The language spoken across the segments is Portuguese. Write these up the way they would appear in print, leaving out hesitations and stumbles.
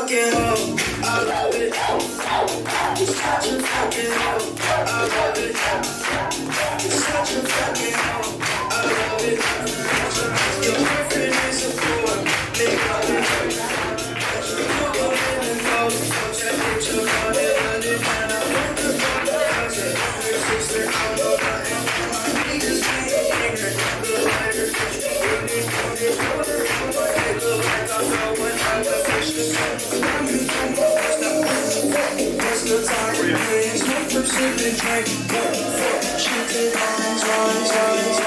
fucking hoe. I love it. You're such a fucking hoe. I love it. You're such a fucking hoe. I love it. Your girlfriend is a four. Make love it. You go in and go. Fuck that bitch up on it. And I want the fuck out there. Your sister, I don't know nothing. My niggas can't hear her. Look like her. Look like I know when I got fish to swim. What's the time for things? No Pacific drink. Shit that rise.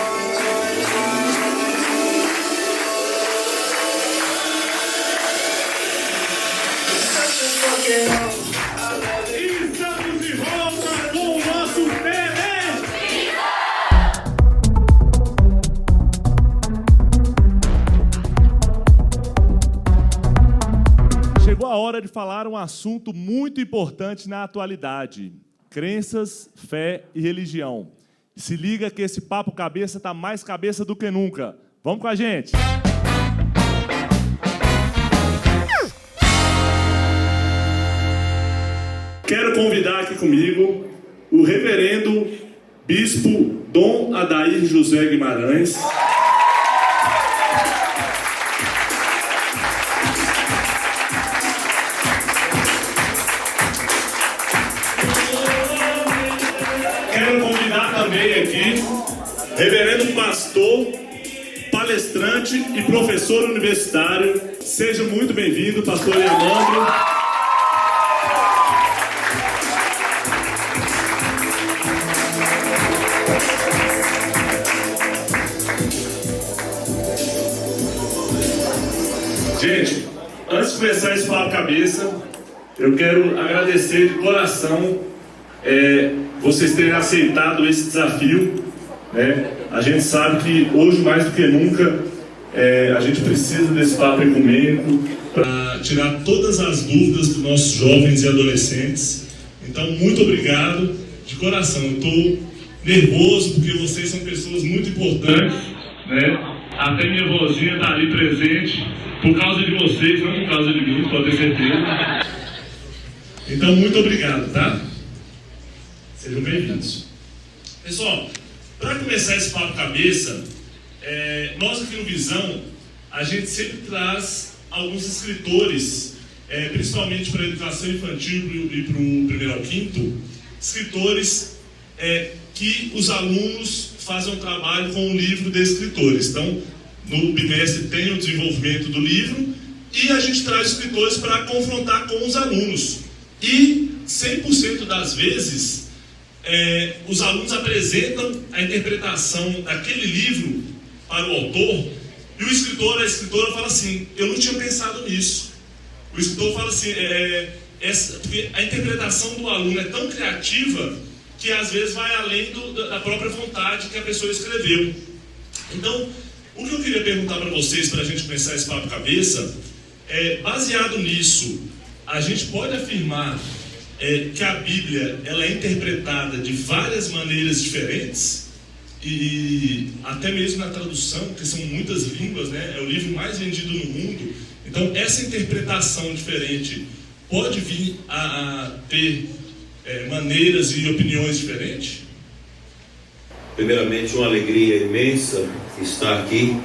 Such a fucking hoe. I love it. Estamos de volta com o nosso Pelé! Chegou a hora de falar um assunto muito importante na atualidade: crenças, fé e religião. Se liga que esse papo cabeça está mais cabeça do que nunca. Vamos com a gente! Quero convidar aqui comigo o reverendo bispo Dom Adair José Guimarães. Quero convidar também aqui reverendo pastor, palestrante e professor universitário. Seja muito bem-vindo, pastor Leandro. Gente, antes de começar esse papo cabeça, eu quero agradecer de coração vocês terem aceitado esse desafio, né? A gente sabe que hoje mais do que nunca a gente precisa desse papo ecumênico para tirar todas as dúvidas dos nossos jovens e adolescentes. Então, muito obrigado de coração. Eu estou nervoso porque vocês são pessoas muito importantes, né? Até minha vozinha está ali presente por causa de vocês, não por causa de mim, pode ter certeza. Então, muito obrigado, tá? Sejam bem-vindos. Pessoal, para começar esse papo cabeça, nós aqui no Visão, a gente sempre traz alguns escritores, principalmente para a educação infantil e para o primeiro ao quinto, escritores que os alunos fazem um trabalho com um livro de escritores. Então, no bimestre tem o desenvolvimento do livro e a gente traz escritores para confrontar com os alunos. E 100% das vezes, os alunos apresentam a interpretação daquele livro para o autor e o escritor, a escritora fala assim: eu não tinha pensado nisso. O escritor fala assim, porque a interpretação do aluno é tão criativa que às vezes vai além da própria vontade que a pessoa escreveu. Então, o que eu queria perguntar para vocês, para a gente começar esse papo cabeça, baseado nisso, a gente pode afirmar que a Bíblia ela é interpretada de várias maneiras diferentes, e até mesmo na tradução, porque são muitas línguas, né? É o livro mais vendido no mundo. Então, essa interpretação diferente pode vir a ter maneiras e opiniões diferentes? Primeiramente, uma alegria imensa estar aqui,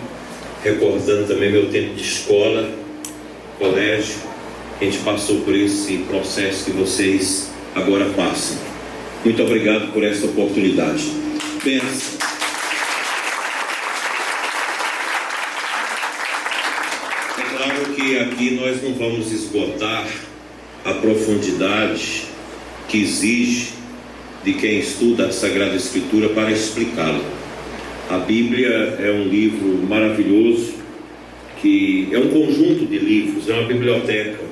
recordando também meu tempo de escola, colégio. A gente passou por esse processo que vocês agora passam. Muito obrigado por essa oportunidade. Pensa. É claro que aqui nós não vamos esgotar a profundidade que exige de quem estuda a Sagrada Escritura para explicá-la. A Bíblia é um livro maravilhoso, que é um conjunto de livros, é uma biblioteca,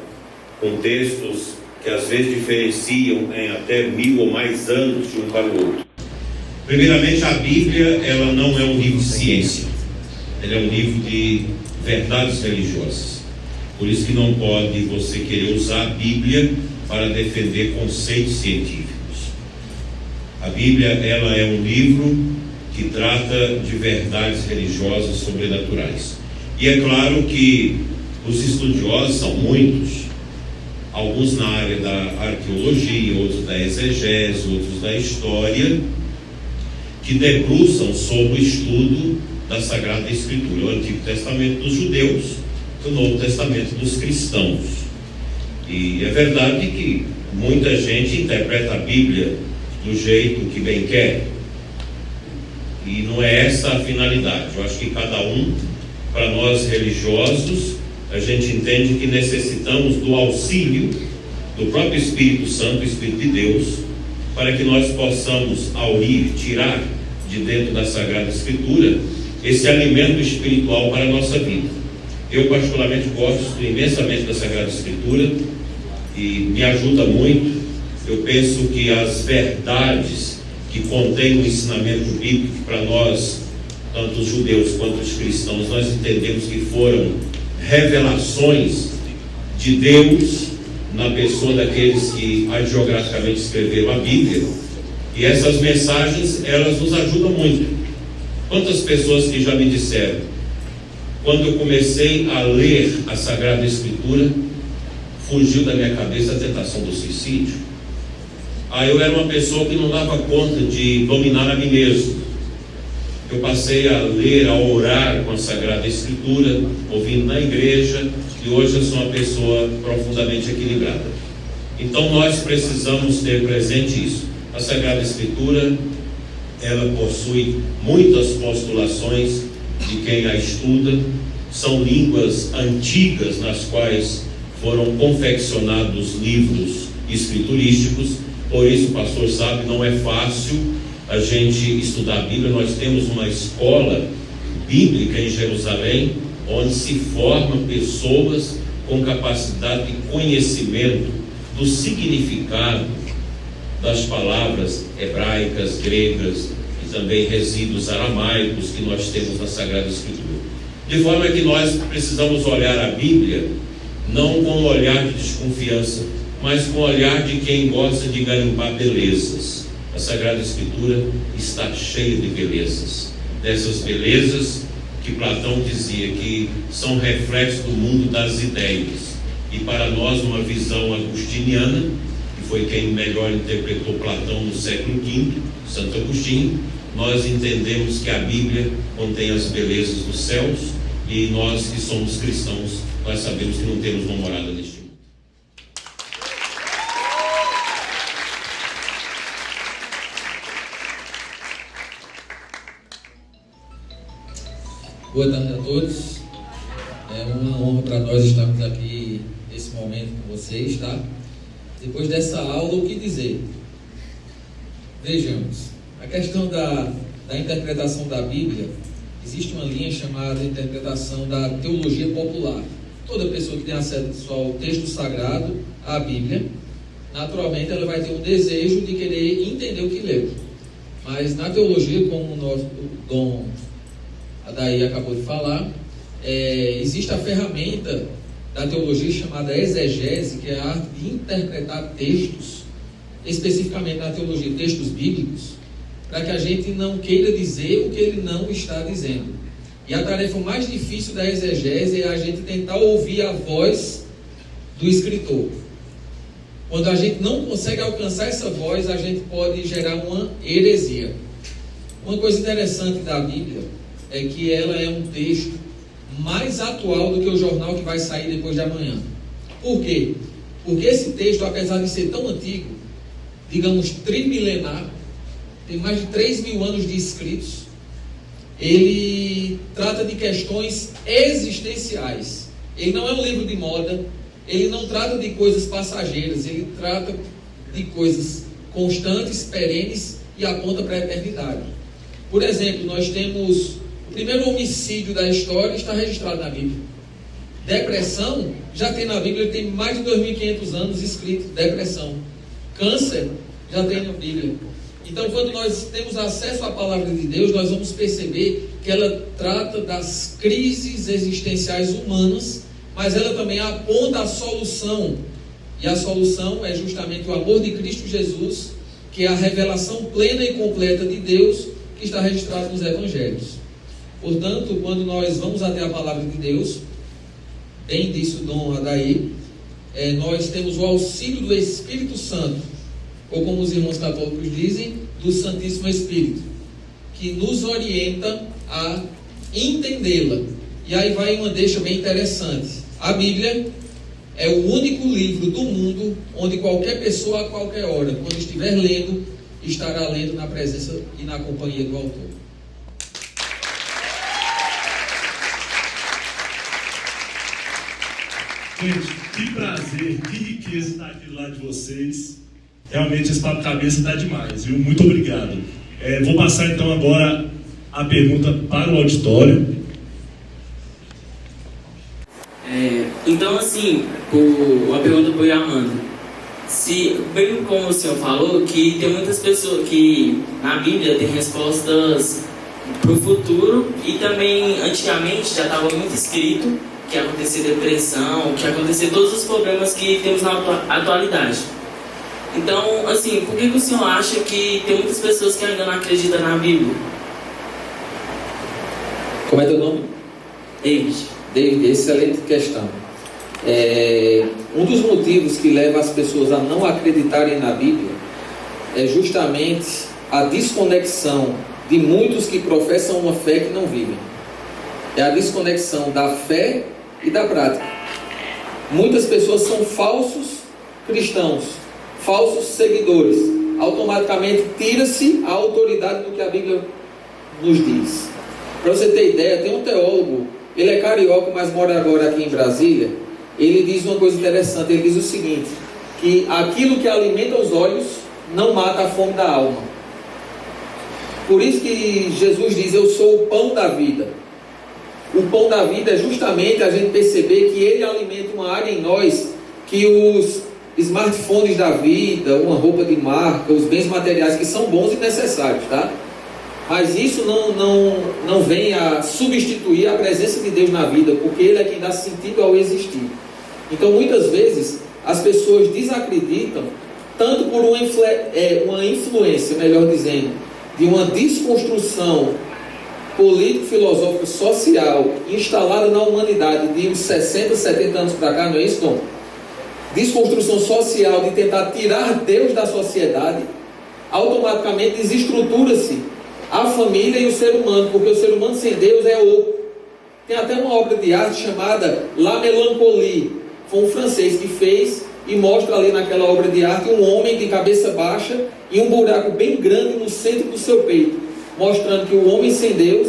com textos que às vezes diferenciam em até 1000 ou mais anos de um para o outro. Primeiramente, a Bíblia ela não é um livro de ciência, ela é um livro de verdades religiosas. Por isso que não pode você querer usar a Bíblia para defender conceitos científicos. A Bíblia ela é um livro que trata de verdades religiosas sobrenaturais. E é claro que os estudiosos são muitos, alguns na área da arqueologia, outros da exegese, outros da história, que debruçam sobre o estudo da Sagrada Escritura, o Antigo Testamento dos judeus, o Novo Testamento dos cristãos. E é verdade que muita gente interpreta a Bíblia do jeito que bem quer, e não é essa a finalidade. Eu acho que cada um, para nós religiosos, a gente entende que necessitamos do auxílio do próprio Espírito Santo, o Espírito de Deus, para que nós possamos aurir, tirar de dentro da Sagrada Escritura esse alimento espiritual para a nossa vida. Eu particularmente gosto imensamente da Sagrada Escritura e me ajuda muito. Eu penso que as verdades que contém o ensinamento bíblico, que para nós, tanto os judeus quanto os cristãos, nós entendemos que foram revelações de Deus na pessoa daqueles que agiograficamente escreveram a Bíblia, e essas mensagens, elas nos ajudam muito. Quantas pessoas que já me disseram, quando eu comecei a ler a Sagrada Escritura, fugiu da minha cabeça a tentação do suicídio. Aí eu era uma pessoa que não dava conta de dominar a mim mesmo. Eu passei a ler, a orar com a Sagrada Escritura, ouvindo na igreja, e hoje eu sou uma pessoa profundamente equilibrada. Então nós precisamos ter presente isso. A Sagrada Escritura, ela possui muitas postulações de quem a estuda, são línguas antigas nas quais foram confeccionados livros escriturísticos. Por isso, o pastor sabe, não é fácil a gente estudar a Bíblia. Nós temos uma escola bíblica em Jerusalém, onde se formam pessoas com capacidade de conhecimento do significado das palavras hebraicas, gregas e também resíduos aramaicos que nós temos na Sagrada Escritura. De forma que nós precisamos olhar a Bíblia não com um olhar de desconfiança, mas com o olhar de quem gosta de garimbar belezas. A Sagrada Escritura está cheia de belezas, dessas belezas que Platão dizia que são reflexos do mundo das ideias. E para nós, uma visão agostiniana, que foi quem melhor interpretou Platão no século V, Santo Agostinho, nós entendemos que a Bíblia contém as belezas dos céus, e nós que somos cristãos, nós sabemos que não temos uma morada neste mundo. Boa tarde a todos. É uma honra para nós estarmos aqui nesse momento com vocês, tá? Depois dessa aula, o que dizer? Vejamos, a questão da interpretação da Bíblia, existe uma linha chamada interpretação da teologia popular. Toda pessoa que tem acesso ao texto sagrado, à Bíblia, naturalmente ela vai ter um desejo de querer entender o que leu. Mas na teologia, como o nosso Dom Adair acabou de falar, existe a ferramenta da teologia chamada exegese, que é a arte de interpretar textos, especificamente na teologia, textos bíblicos, para que a gente não queira dizer o que ele não está dizendo. E a tarefa mais difícil da exegese é a gente tentar ouvir a voz do escritor. Quando a gente não consegue alcançar essa voz, a gente pode gerar uma heresia. Uma coisa interessante da Bíblia é que ela é um texto mais atual do que o jornal que vai sair depois de amanhã. Por quê? Porque esse texto, apesar de ser tão antigo, digamos trimilenar, tem mais de 3.000 anos de escritos, ele trata de questões existenciais. Ele não é um livro de moda, ele não trata de coisas passageiras, ele trata de coisas constantes, perenes e aponta para a eternidade. Por exemplo, nós temos o primeiro homicídio da história, está registrado na Bíblia. Depressão, já tem na Bíblia, tem mais de 2.500 anos escrito, depressão. Câncer, já tem na Bíblia. Então, quando nós temos acesso à palavra de Deus, nós vamos perceber que ela trata das crises existenciais humanas, mas ela também aponta a solução. E a solução é justamente o amor de Cristo Jesus, que é a revelação plena e completa de Deus, que está registrado nos Evangelhos. Portanto, quando nós vamos até a palavra de Deus, bem disse o Dom Adair, nós temos o auxílio do Espírito Santo, ou como os irmãos católicos dizem, do Santíssimo Espírito, que nos orienta a entendê-la. E aí vai uma deixa bem interessante. A Bíblia é o único livro do mundo onde qualquer pessoa, a qualquer hora, quando estiver lendo, estará lendo na presença e na companhia do autor. Gente, que prazer, que riqueza estar aqui do lado de vocês. Realmente esse papo cabeça está demais, viu? Muito obrigado. Vou passar então agora a pergunta para o auditório. Então, assim, uma pergunta para o Armando. Bem como o senhor falou, que tem muitas pessoas que na Bíblia tem respostas para o futuro, e também antigamente já estava muito escrito que ia acontecer depressão, que ia acontecer todos os problemas que temos na atualidade. Então, assim, por que o senhor acha que tem muitas pessoas que ainda não acreditam na Bíblia? Como é teu nome? David, excelente questão. Um dos motivos que leva as pessoas a não acreditarem na Bíblia é justamente a desconexão de muitos que professam uma fé que não vivem. É a desconexão da fé e da prática. Muitas pessoas são falsos cristãos, falsos seguidores. Automaticamente tira-se a autoridade do que a Bíblia nos diz. Para você ter ideia, tem um teólogo, ele é carioca, mas mora agora aqui em Brasília. Ele diz uma coisa interessante, ele diz o seguinte, que aquilo que alimenta os olhos não mata a fome da alma. Por isso que Jesus diz, eu sou o pão da vida. O pão da vida é justamente a gente perceber que ele alimenta uma área em nós que os smartphones da vida, uma roupa de marca, os bens materiais que são bons e necessários, tá? Mas isso não vem a substituir a presença de Deus na vida, porque ele é quem dá sentido ao existir. Então muitas vezes as pessoas desacreditam tanto por uma influência, melhor dizendo, de uma desconstrução político-filosófica social instalada na humanidade de uns 60, 70 anos para cá, não é isso, Tom? Desconstrução social de tentar tirar Deus da sociedade, automaticamente desestrutura-se a família e o ser humano, porque o ser humano sem Deus é oco. Tem até uma obra de arte chamada La Mélancolie, foi um francês que fez e mostra ali naquela obra de arte um homem de cabeça baixa e um buraco bem grande no centro do seu peito, mostrando que o homem sem Deus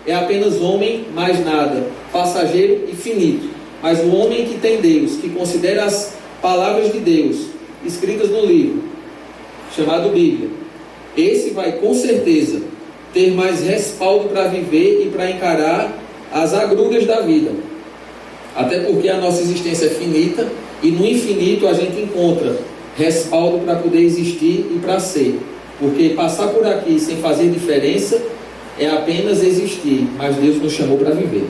é apenas homem, mais nada, passageiro e finito. Mas o homem que tem Deus, que considera as palavras de Deus escritas no livro chamado Bíblia, esse vai com certeza ter mais respaldo para viver e para encarar as agruras da vida. Até porque a nossa existência é finita e no infinito a gente encontra respaldo para poder existir e para ser. Porque passar por aqui sem fazer diferença é apenas existir, mas Deus nos chamou para viver.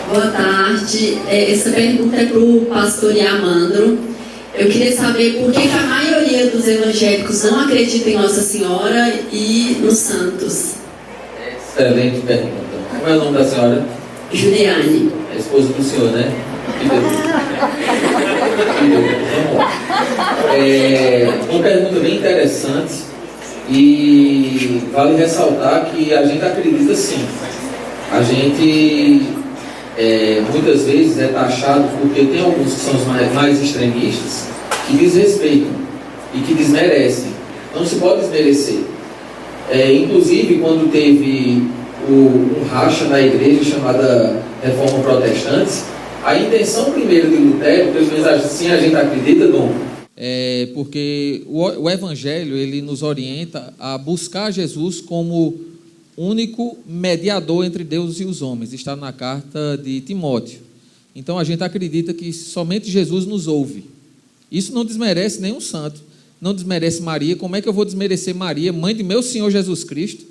Boa tarde. Essa pergunta é para o pastor Armando. Eu queria saber por que a maioria dos evangélicos não acredita em Nossa Senhora e nos santos. Excelente pergunta. Como é o nome da senhora? Juliane. É a esposa do senhor, né? Vamos lá. Uma pergunta bem interessante e vale ressaltar que a gente acredita sim. A gente muitas vezes é taxado porque tem alguns que são os mais extremistas que desrespeitam e que desmerecem. Não se pode desmerecer. Inclusive quando teve um racha na igreja chamada Reforma Protestante, a intenção primeiro de Lutero, pelo menos assim a gente acredita, Dom, porque o Evangelho ele nos orienta a buscar Jesus como único mediador entre Deus e os homens. Está na carta de Timóteo. Então a gente acredita que somente Jesus nos ouve. Isso não desmerece nenhum santo, não desmerece Maria. Como é que eu vou desmerecer Maria, mãe de meu Senhor Jesus Cristo?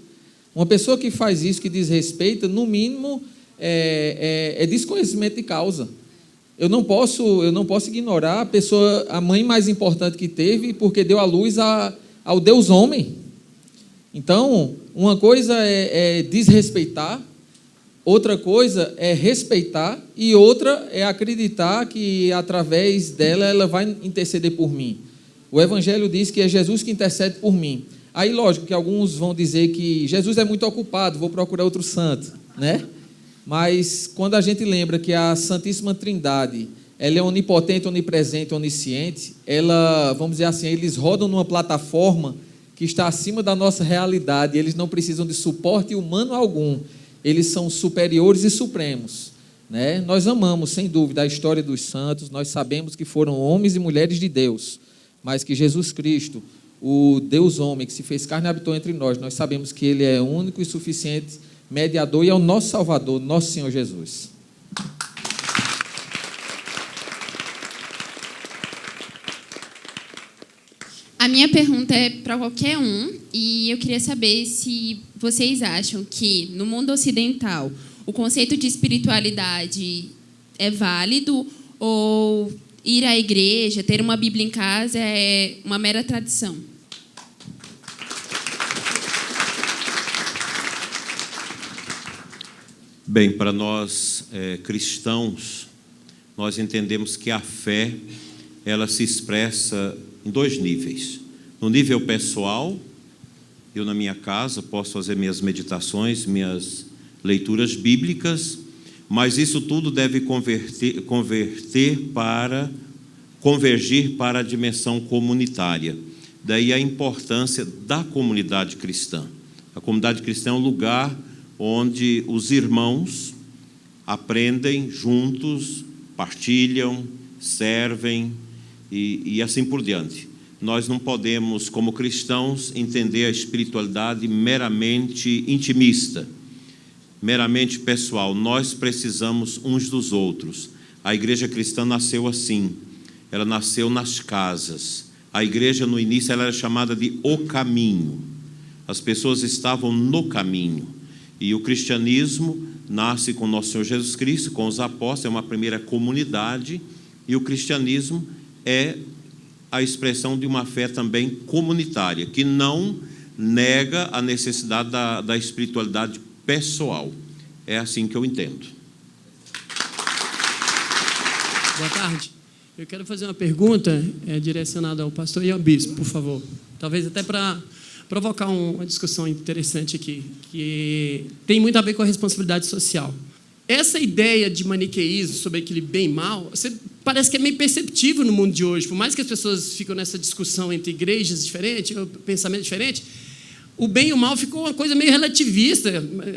Uma pessoa que faz isso, que desrespeita, no mínimo é desconhecimento de causa. Eu não posso ignorar a mãe mais importante que teve, porque deu à luz ao Deus homem. Então, uma coisa é desrespeitar, Outra coisa é respeitar e outra é acreditar que através dela ela vai interceder por mim. O Evangelho diz que é Jesus que intercede por mim. Aí, lógico que alguns vão dizer que Jesus é muito ocupado, vou procurar outro santo, né? Mas quando a gente lembra que a Santíssima Trindade, ela é onipotente, onipresente, onisciente, ela, vamos dizer assim, eles rodam numa plataforma que está acima da nossa realidade, eles não precisam de suporte humano algum, eles são superiores e supremos, né? Nós amamos, sem dúvida, a história dos santos, nós sabemos que foram homens e mulheres de Deus, mas que Jesus Cristo, o Deus homem que se fez carne e habitou entre nós, nós sabemos que Ele é único e suficiente mediador e é o nosso Salvador, nosso Senhor Jesus. A minha pergunta é para qualquer um e eu queria saber se vocês acham que no mundo ocidental o conceito de espiritualidade é válido ou ir à igreja, ter uma Bíblia em casa é uma mera tradição. Bem, para nós cristãos, nós entendemos que a fé, ela se expressa em 2 níveis. No nível pessoal, eu na minha casa posso fazer minhas meditações, minhas leituras bíblicas, mas isso tudo deve convergir para a dimensão comunitária. Daí a importância da comunidade cristã. A comunidade cristã é um lugar onde os irmãos aprendem juntos, partilham, servem e assim por diante. Nós não podemos, como cristãos, entender a espiritualidade meramente intimista, meramente pessoal. Nós precisamos uns dos outros. A igreja cristã nasceu assim, ela nasceu nas casas. A igreja, no início, ela era chamada de o caminho. As pessoas estavam no caminho. E o cristianismo nasce com nosso Senhor Jesus Cristo, com os apóstolos, é uma primeira comunidade, e o cristianismo é a expressão de uma fé também comunitária, que não nega a necessidade da espiritualidade pessoal. É assim que eu entendo. Boa tarde. Eu quero fazer uma pergunta direcionada ao pastor e ao bispo, por favor. Talvez até para provocar uma discussão interessante aqui, que tem muito a ver com a responsabilidade social. Essa ideia de maniqueísmo sobre aquele bem e mal, parece que é meio perceptível no mundo de hoje. Por mais que as pessoas ficam nessa discussão entre igrejas diferentes, pensamento diferente, o bem e o mal ficou uma coisa meio relativista.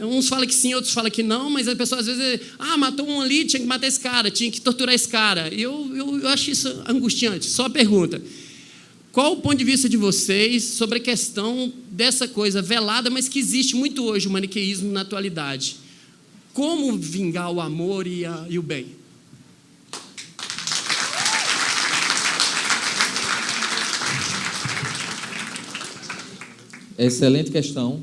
Uns falam que sim, outros falam que não, mas a pessoa às vezes, matou um ali, tinha que matar esse cara, tinha que torturar esse cara. Eu acho isso angustiante. Só a pergunta: qual o ponto de vista de vocês sobre a questão dessa coisa velada, mas que existe muito hoje, o maniqueísmo na atualidade? Como vingar o amor e o bem? Excelente questão.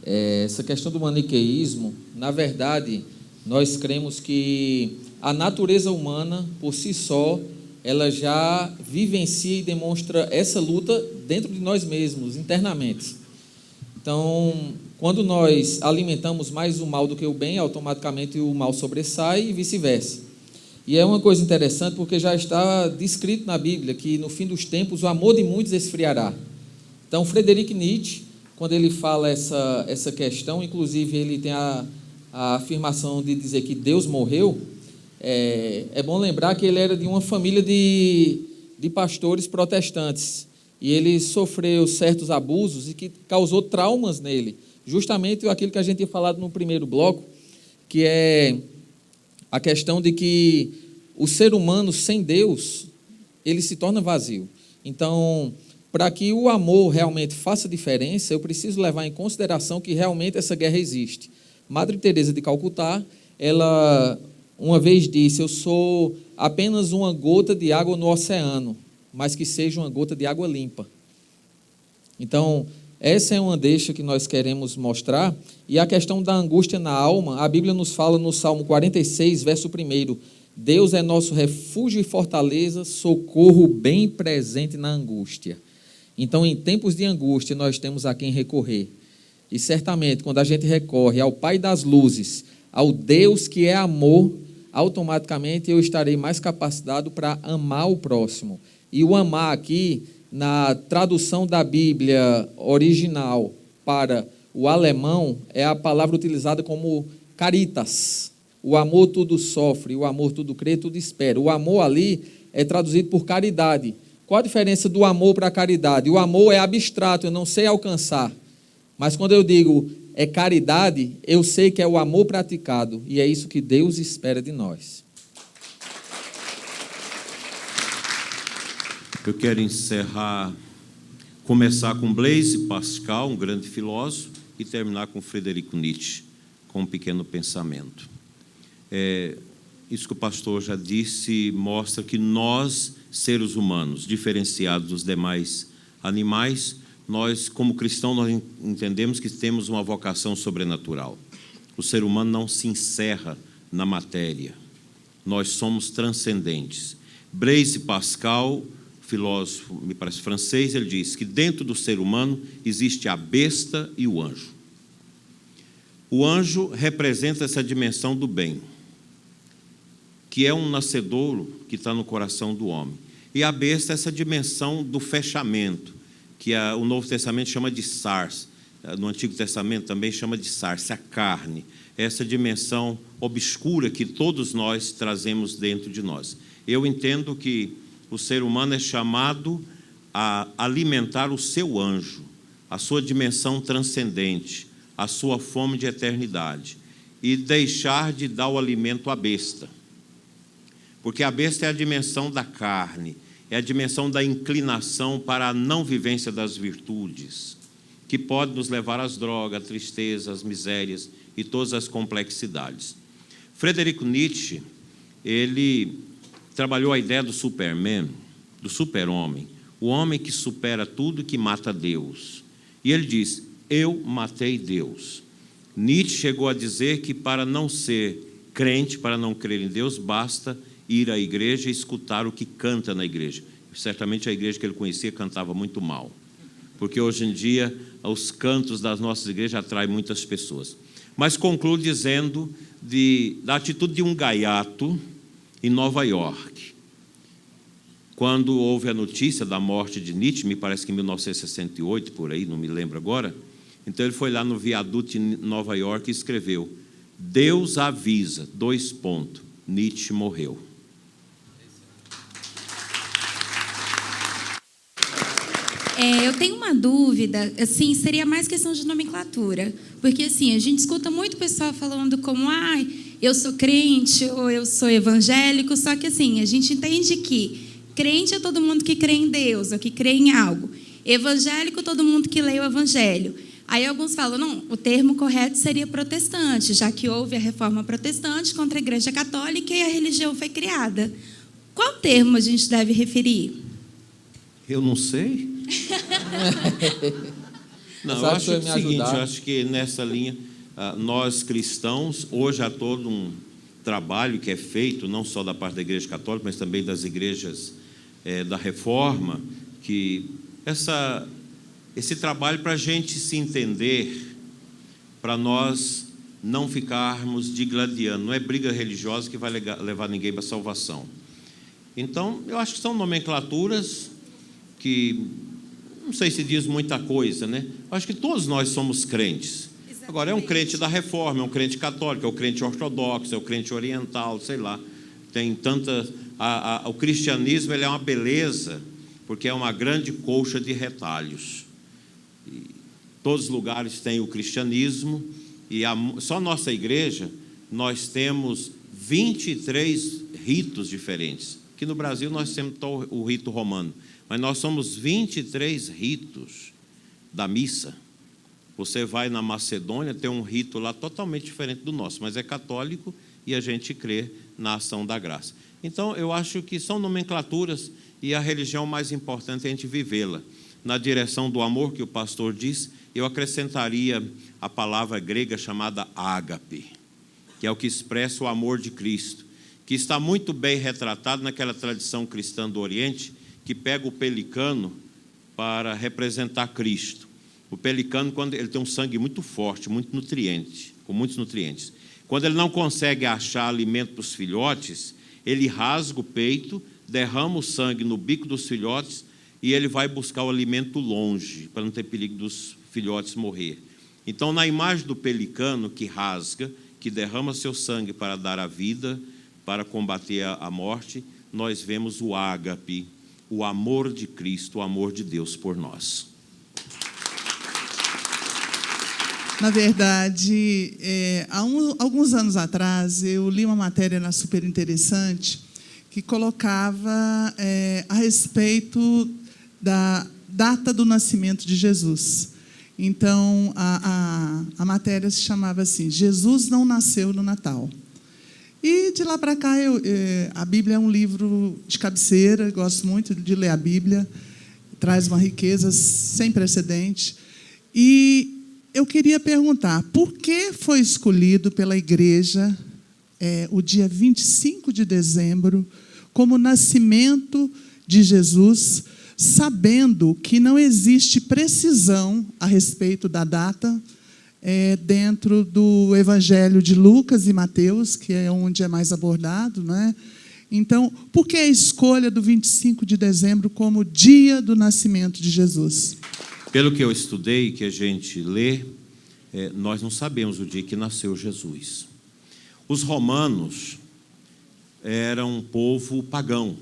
Essa questão do maniqueísmo, na verdade, nós cremos que a natureza humana, por si só, ela já vivencia e demonstra essa luta dentro de nós mesmos, internamente. Então, quando nós alimentamos mais o mal do que o bem, automaticamente o mal sobressai e vice-versa. E é uma coisa interessante porque já está descrito na Bíblia que no fim dos tempos o amor de muitos esfriará. Então, Friedrich Nietzsche, quando ele fala essa questão, inclusive ele tem a afirmação de dizer que Deus morreu. É bom lembrar que ele era de uma família de pastores protestantes e ele sofreu certos abusos e que causou traumas nele, justamente aquilo que a gente tinha falado no primeiro bloco, que é a questão de que o ser humano sem Deus, ele se torna vazio. Então, para que o amor realmente faça diferença, eu preciso levar em consideração que realmente essa guerra existe. Madre Teresa de Calcutá, ela uma vez disse: eu sou apenas uma gota de água no oceano, mas que seja uma gota de água limpa. Então, essa é uma deixa que nós queremos mostrar. E a questão da angústia na alma, a Bíblia nos fala no Salmo 46, verso 1: Deus é nosso refúgio e fortaleza, socorro bem presente na angústia. Então, em tempos de angústia, nós temos a quem recorrer. E certamente, quando a gente recorre ao Pai das luzes, ao Deus que é amor, automaticamente eu estarei mais capacitado para amar o próximo. E o amar aqui, na tradução da Bíblia original para o alemão, é a palavra utilizada como caritas. O amor tudo sofre, o amor tudo crê, tudo espera. O amor ali é traduzido por caridade. Qual a diferença do amor para a caridade? O amor é abstrato, eu não sei alcançar. Mas quando eu digo é caridade, eu sei que é o amor praticado. E é isso que Deus espera de nós. Eu quero começar com Blaise Pascal, um grande filósofo, e terminar com Frederico Nietzsche, com um pequeno pensamento. Isso que o pastor já disse mostra que nós, seres humanos, diferenciados dos demais animais, nós, como cristãos, nós entendemos que temos uma vocação sobrenatural. O ser humano não se encerra na matéria. Nós somos transcendentes. Blaise Pascal, filósofo, me parece francês, ele diz que dentro do ser humano existe a besta e o anjo. O anjo representa essa dimensão do bem, que é um nascedouro que está no coração do homem. E a besta é essa dimensão do fechamento, que o Novo Testamento chama de sarx, no Antigo Testamento também chama de sarx, a carne, essa dimensão obscura que todos nós trazemos dentro de nós. Eu entendo que o ser humano é chamado a alimentar o seu anjo, a sua dimensão transcendente, a sua fome de eternidade, e deixar de dar o alimento à besta. Porque a besta é a dimensão da carne, é a dimensão da inclinação para a não vivência das virtudes, que pode nos levar às drogas, à tristeza, às misérias e todas as complexidades. Frederico Nietzsche, ele trabalhou a ideia do Superman, do super-homem, o homem que supera tudo e que mata Deus. E ele diz, eu matei Deus. Nietzsche chegou a dizer que para não ser crente, para não crer em Deus, basta ir à igreja e escutar o que canta na igreja. Certamente a igreja que ele conhecia cantava muito mal, porque hoje em dia os cantos das nossas igrejas atraem muitas pessoas. Mas concluo dizendo da atitude de um gaiato em Nova York. Quando houve a notícia da morte de Nietzsche, me parece que em 1968, por aí, não me lembro agora, então ele foi lá no viaduto em Nova York e escreveu, Deus avisa, : Nietzsche morreu. Eu tenho uma dúvida, assim, seria mais questão de nomenclatura, porque assim, a gente escuta muito pessoal falando como, eu sou crente ou eu sou evangélico, só que assim, a gente entende que crente é todo mundo que crê em Deus, ou que crê em algo. Evangélico, todo mundo que lê o evangelho. Aí alguns falam, não, o termo correto seria protestante, já que houve a reforma protestante contra a igreja católica e a religião foi criada. Qual termo a gente deve referir? Eu não sei. Não, eu acho o seguinte, eu acho que nessa linha, nós cristãos, hoje há todo um trabalho que é feito, não só da parte da igreja católica, mas também das igrejas da reforma, que esse trabalho para a gente se entender, para nós não ficarmos digladiando, não é briga religiosa que vai levar ninguém para a salvação. Então, eu acho que são nomenclaturas que não sei se diz muita coisa, né? Eu acho que todos nós somos crentes. Exatamente. Agora, é um crente da reforma, é um crente católico, é um crente ortodoxo, é um crente oriental, sei lá. Tem tanta... o cristianismo, ele é uma beleza, porque é uma grande colcha de retalhos. E todos os lugares têm o cristianismo, e só nossa igreja, nós temos 23 ritos diferentes. Aqui no Brasil, nós temos o rito romano, mas nós somos 23 ritos da missa. Você vai na Macedônia, tem um rito lá totalmente diferente do nosso, mas é católico e a gente crê na ação da graça. Então, eu acho que são nomenclaturas e a religião mais importante é a gente vivê-la. Na direção do amor, que o pastor diz, eu acrescentaria a palavra grega chamada ágape, que é o que expressa o amor de Cristo, que está muito bem retratado naquela tradição cristã do Oriente, que pega o pelicano para representar Cristo. O pelicano, quando ele tem um sangue muito forte, muito nutriente, com muitos nutrientes. Quando ele não consegue achar alimento para os filhotes, ele rasga o peito, derrama o sangue no bico dos filhotes e ele vai buscar o alimento longe, para não ter perigo dos filhotes morrer. Então, na imagem do pelicano que rasga, que derrama seu sangue para dar a vida, para combater a morte, nós vemos o ágape, o amor de Cristo, o amor de Deus por nós. Na verdade, alguns anos atrás, eu li uma matéria na Super Interessante que colocava a respeito da data do nascimento de Jesus. Então, a matéria se chamava assim, Jesus não nasceu no Natal. E, de lá para cá, a Bíblia é um livro de cabeceira, gosto muito de ler a Bíblia, traz uma riqueza sem precedente. E eu queria perguntar, por que foi escolhido pela igreja o dia 25 de dezembro como nascimento de Jesus, sabendo que não existe precisão a respeito da data dentro do Evangelho de Lucas e Mateus, que é onde é mais abordado, né? Então, por que a escolha do 25 de dezembro como dia do nascimento de Jesus? Pelo que eu estudei, que a gente lê, nós não sabemos o dia que nasceu Jesus. Os romanos eram um povo pagão,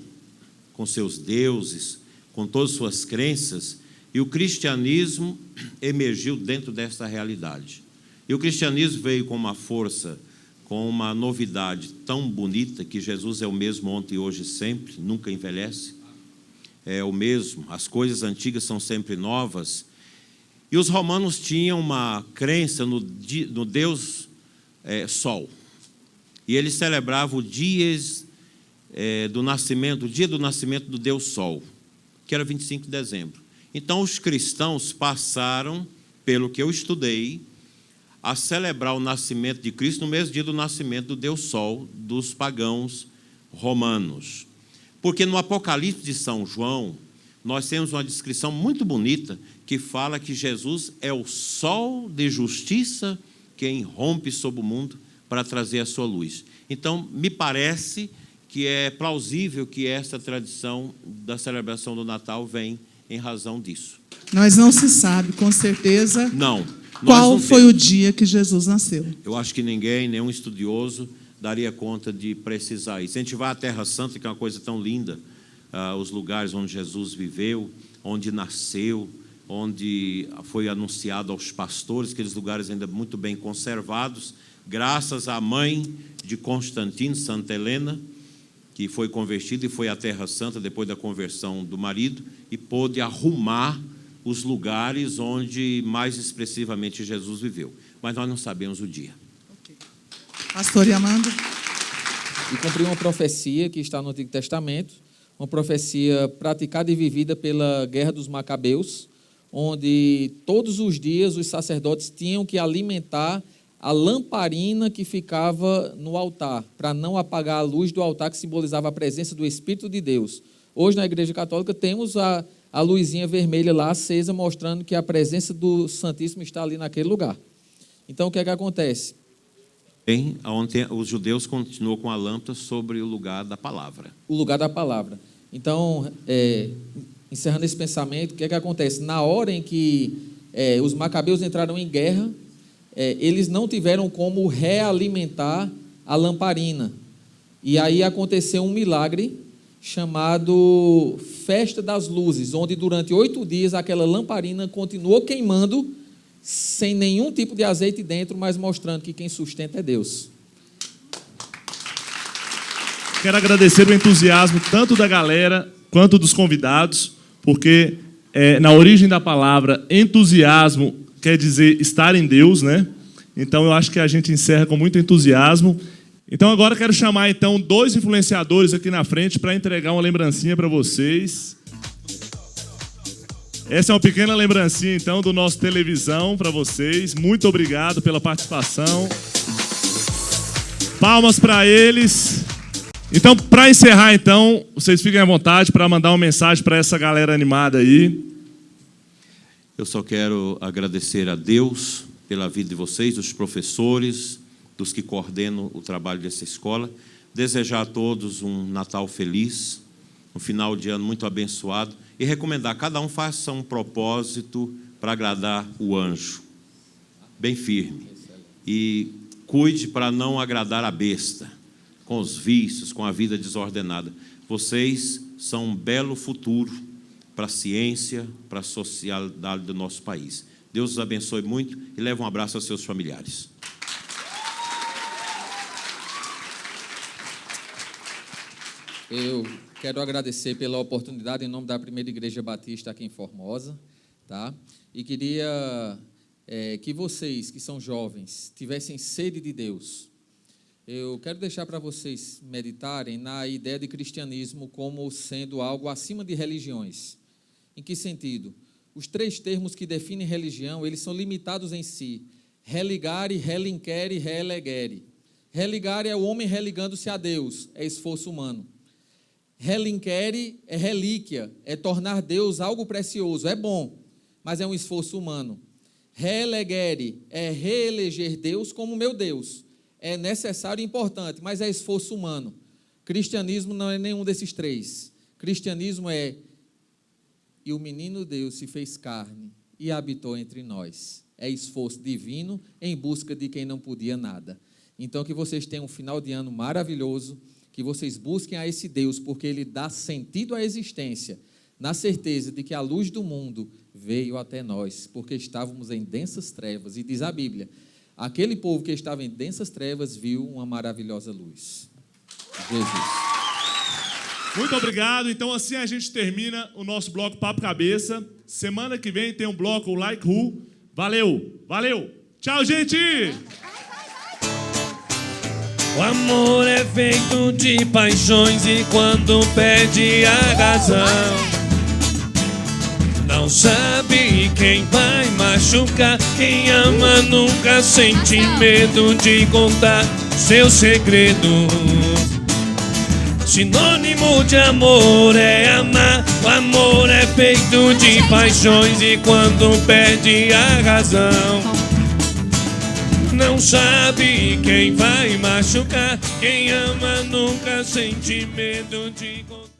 com seus deuses, com todas as suas crenças, e o cristianismo emergiu dentro dessa realidade. E o cristianismo veio com uma força, com uma novidade tão bonita, que Jesus é o mesmo ontem, hoje e sempre, nunca envelhece. É o mesmo, as coisas antigas são sempre novas. E os romanos tinham uma crença no Deus Sol. E eles celebravam o dia do nascimento do Deus Sol, que era 25 de dezembro. Então, os cristãos passaram, pelo que eu estudei, a celebrar o nascimento de Cristo no mesmo dia do nascimento do Deus Sol, dos pagãos romanos. Porque no Apocalipse de São João, nós temos uma descrição muito bonita que fala que Jesus é o sol de justiça que irrompe sobre o mundo para trazer a sua luz. Então, me parece que é plausível que essa tradição da celebração do Natal vem em razão disso. Mas não se sabe, com certeza, qual foi o dia que Jesus nasceu. Eu acho que ninguém, nenhum estudioso, daria conta de precisar isso. A gente vai à Terra Santa, que é uma coisa tão linda, os lugares onde Jesus viveu, onde nasceu, onde foi anunciado aos pastores, aqueles lugares ainda muito bem conservados, graças à mãe de Constantino, Santa Helena, que foi convertida e foi à Terra Santa depois da conversão do marido e pôde arrumar os lugares onde mais expressivamente Jesus viveu. Mas nós não sabemos o dia. Okay. Pastor Amando. E cumpriu uma profecia que está no Antigo Testamento, uma profecia praticada e vivida pela Guerra dos Macabeus, onde todos os dias os sacerdotes tinham que alimentar a lamparina que ficava no altar, para não apagar a luz do altar que simbolizava a presença do Espírito de Deus. Hoje, na Igreja Católica, temos a luzinha vermelha lá acesa, mostrando que a presença do Santíssimo está ali naquele lugar. Então, o que é que acontece? Ontem, os judeus continuam com a lâmpada sobre o lugar da palavra. O lugar da palavra. Então, encerrando esse pensamento, o que é que acontece? Na hora em que os macabeus entraram em guerra, eles não tiveram como realimentar a lamparina. E aí aconteceu um milagre chamado Festa das Luzes, onde durante 8 dias aquela lamparina continuou queimando, sem nenhum tipo de azeite dentro, mas mostrando que quem sustenta é Deus. Quero agradecer o entusiasmo tanto da galera quanto dos convidados, porque na origem da palavra, entusiasmo quer dizer estar em Deus, né? Então eu acho que a gente encerra com muito entusiasmo. Então agora quero chamar então 2 influenciadores aqui na frente para entregar uma lembrancinha para vocês. Essa é uma pequena lembrancinha então do nosso televisão para vocês. Muito obrigado pela participação. Palmas para eles. Então, para encerrar então, vocês fiquem à vontade para mandar uma mensagem para essa galera animada aí. Eu só quero agradecer a Deus pela vida de vocês, dos professores, dos que coordenam o trabalho dessa escola. Desejar a todos um Natal feliz, um final de ano muito abençoado e recomendar, cada um faça um propósito para agradar o anjo, bem firme. E cuide para não agradar a besta, com os vícios, com a vida desordenada. Vocês são um belo futuro para a ciência, para a sociedade do nosso país. Deus os abençoe muito e leve um abraço aos seus familiares. Eu quero agradecer pela oportunidade em nome da Primeira Igreja Batista aqui em Formosa, tá? E queria que vocês, que são jovens, tivessem sede de Deus. Eu quero deixar para vocês meditarem na ideia de cristianismo como sendo algo acima de religiões. Em que sentido? Os 3 termos que definem religião, eles são limitados em si. Religare, relincere, relegere. Religare é o homem religando-se a Deus, é esforço humano. Relincere é relíquia, é tornar Deus algo precioso, é bom, mas é um esforço humano. Relegere é reeleger Deus como meu Deus, é necessário e importante, mas é esforço humano. Cristianismo não é nenhum desses 3. Cristianismo é: e o menino Deus se fez carne e habitou entre nós. É esforço divino em busca de quem não podia nada. Então, que vocês tenham um final de ano maravilhoso, que vocês busquem a esse Deus, porque Ele dá sentido à existência, na certeza de que a luz do mundo veio até nós, porque estávamos em densas trevas. E diz a Bíblia, aquele povo que estava em densas trevas viu uma maravilhosa luz. Jesus. Muito obrigado. Então, assim a gente termina o nosso bloco Papo Cabeça. Semana que vem tem um bloco Like Who. Valeu, valeu. Tchau, gente! O amor é feito de paixões e quando perde a razão, não sabe quem vai machucar. Quem ama nunca sente medo de contar seus segredos. Sinônimo de amor é amar. O amor é feito de paixões e quando perde a razão, não sabe quem vai machucar. Quem ama nunca sente medo de contar.